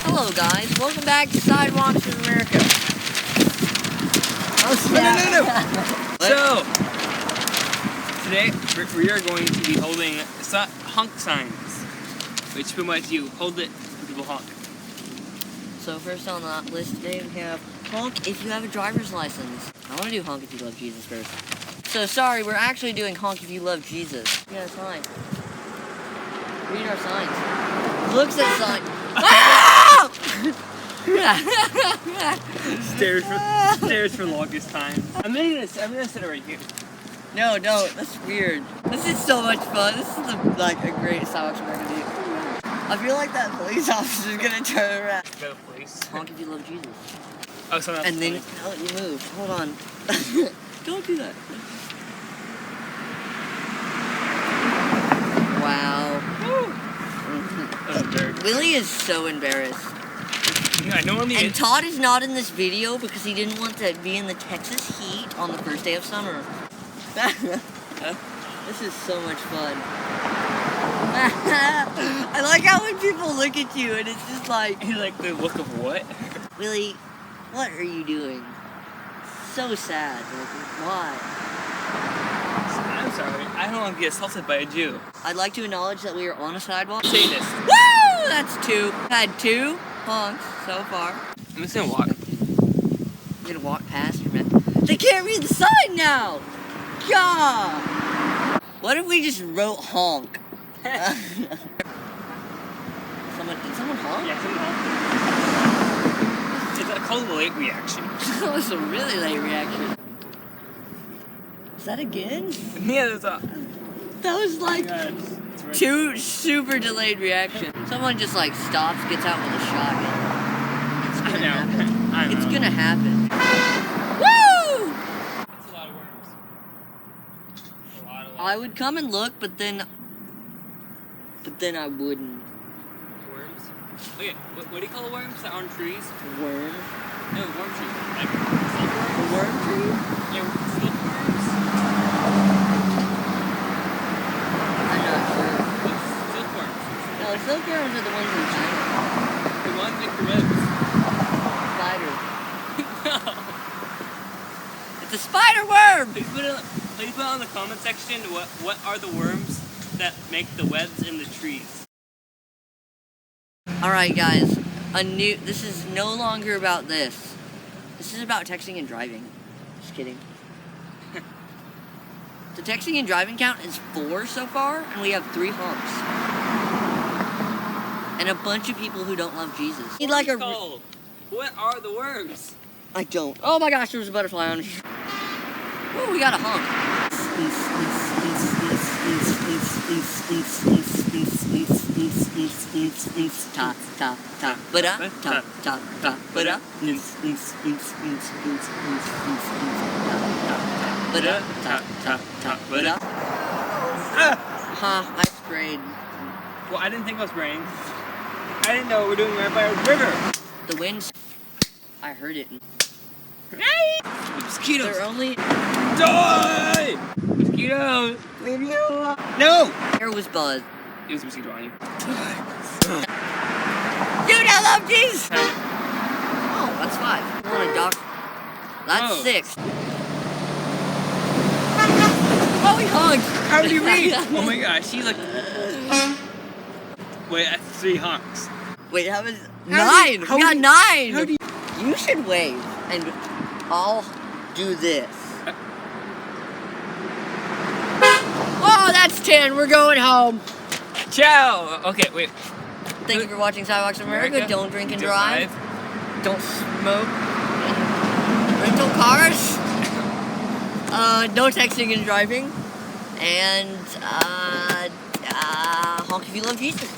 Hello guys, welcome back to Sidewalks in America. No. So, today we are going to be holding honk signs, which pretty much you hold it and people honk. So first on the list today we have honk if you have a driver's license. I want to do honk if you love Jesus first. So sorry, we're actually doing honk if you love Jesus. We got a sign. Read our signs. Looks at sign. Ah! Stairs for longest time. I'm gonna sit it right here. No, that's weird. This is so much fun. This is a great Sidewalks we're gonna do. I feel like that police officer's gonna turn around. Go to police. Honk if you love Jesus. Oh, so that's and then funny. I'll let you move. Hold on. Don't do that. Wow. Willie is so embarrassed. I know and Todd is not in this video because he didn't want to be in the Texas heat on the first day of summer. This is so much fun. I like how when people look at you and it's just like... You like the look of what? Willie, what are you doing? So sad. Like, why? I'm sorry. I don't want to get assaulted by a Jew. I'd like to acknowledge that we are on a sidewalk. Satanist. Woo! That's two. Had two honks so far. I'm just gonna walk. I'm gonna walk past you, man. They can't read the sign now! God! What if we just wrote honk? Did someone honk? Yeah, someone honk. It's called a late reaction. That was a really late reaction. Is that again? Yeah, that's a... That was like two super delayed reactions. Someone just like stops, gets out with a shotgun. It's gonna happen. It's gonna happen. Woo! That's a lot of worms. A lot. I would come and look, but then I wouldn't. Worms? Okay, what do you call worms that are on trees? Worm? No, worm trees. Like A worm tree? Yeah, silkworms. I'm not sure. What's silkworms? No, silkworms are the ones in China. The ones with the ribs. Spider. No. It's a spider worm! Please put it in the comment section what are the worms that make the webs in the trees. Alright guys, this is no longer about this. This is about texting and driving. Just kidding. The texting and driving count is 4 so far, and we have 3 honks. And a bunch of people who don't love Jesus. What are the worms? I don't. Oh my gosh, there was a butterfly on here. Oh, we got a honk. Ta ta ta ba-da ta ta ta ba-da ba-da ta ta ta ba-da. I sprayed. Well, I didn't think I was spraying. I didn't know we were doing right by a river. The wind. I heard it. Mosquitoes. They're only. Die! Mosquitoes. Leave me alone. No. There was Buzz. It was a mosquito on you. Dude, I love Jesus. Oh, that's 5. I want a doctor. That's 6. Oh, he honked. How did you read? Oh my gosh, he looked. Wait, that's 3 honks. Wait, how was 9? We got 9. You should wave, and I'll do this. Oh, that's 10. We're going home. Ciao. Okay, wait. Thank you for watching Sidewalks in America. Don't drink and drive. Don't smoke. Rental cars. No texting and driving. And honk if you love Jesus.